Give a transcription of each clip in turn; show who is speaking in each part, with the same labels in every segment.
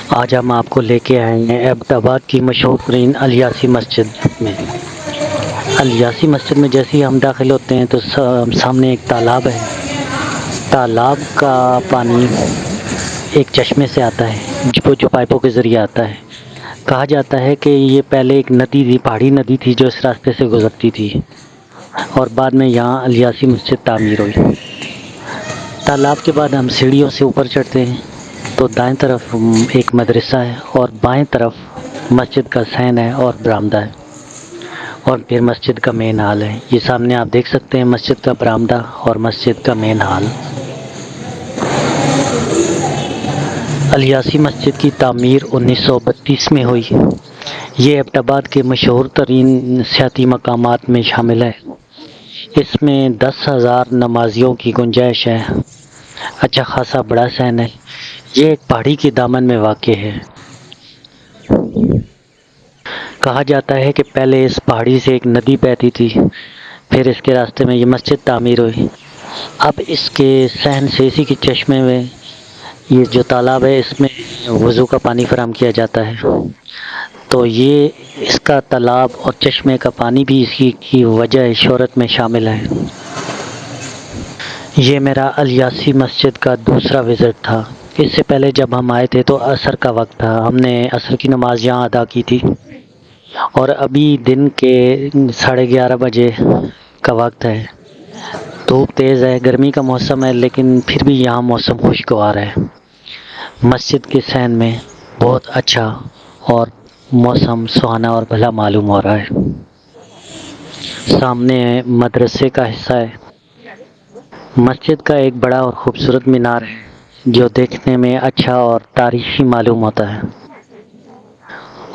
Speaker 1: آج ہم آپ کو لے کے آئے ہیں ایبٹ آباد کی مشہور ترین الیاسی مسجد میں۔ الیاسی مسجد میں جیسے ہی ہم داخل ہوتے ہیں تو سامنے ایک تالاب ہے۔ تالاب کا پانی ایک چشمے سے آتا ہے جو پائپوں کے ذریعے آتا ہے۔ کہا جاتا ہے کہ یہ پہلے ایک ندی تھی، پہاڑی ندی تھی جو اس راستے سے گزرتی تھی، اور بعد میں یہاں الیاسی مسجد تعمیر ہوئی۔ تالاب کے بعد ہم سیڑھیوں سے اوپر چڑھتے ہیں تو دائیں طرف ایک مدرسہ ہے اور بائیں طرف مسجد کا صحن ہے اور برآمدہ ہے، اور پھر مسجد کا مین ہال ہے۔ یہ سامنے آپ دیکھ سکتے ہیں مسجد کا برآمدہ اور مسجد کا مین ہال۔ الیاسی مسجد کی تعمیر 1932 میں ہوئی۔ یہ ایبٹ آباد کے مشہور ترین سیاحتی مقامات میں شامل ہے۔ اس میں 10,000 نمازیوں کی گنجائش ہے۔ اچھا خاصا بڑا صحن ہے۔ یہ ایک پہاڑی کے دامن میں واقع ہے۔ کہا جاتا ہے کہ پہلے اس پہاڑی سے ایک ندی بہتی تھی، پھر اس کے راستے میں یہ مسجد تعمیر ہوئی۔ اب اس کے صحن سے اسی کے چشمے میں یہ جو تالاب ہے اس میں وضو کا پانی فراہم کیا جاتا ہے، تو یہ اس کا تالاب اور چشمے کا پانی بھی اسی کی وجہ شہرت میں شامل ہے۔ یہ میرا الیاسی مسجد کا دوسرا وزٹ تھا۔ اس سے پہلے جب ہم آئے تھے تو عصر کا وقت تھا، ہم نے عصر کی نماز یہاں ادا کی تھی، اور ابھی دن کے 11:30 بجے کا وقت ہے۔ دھوپ تیز ہے، گرمی کا موسم ہے، لیکن پھر بھی یہاں موسم خوشگوار ہے۔ مسجد کے صحن میں بہت اچھا اور موسم سہانا اور بھلا معلوم ہو رہا ہے۔ سامنے مدرسے کا حصہ ہے۔ مسجد کا ایک بڑا اور خوبصورت مینار ہے جو دیکھنے میں اچھا اور تاریخی معلوم ہوتا ہے،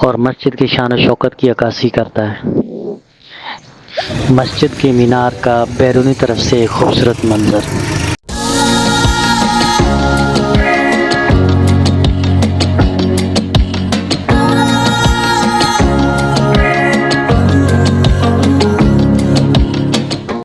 Speaker 1: اور مسجد کی شان و شوکت کی عکاسی کرتا ہے۔ مسجد کے مینار کا بیرونی طرف سے ایک خوبصورت منظر۔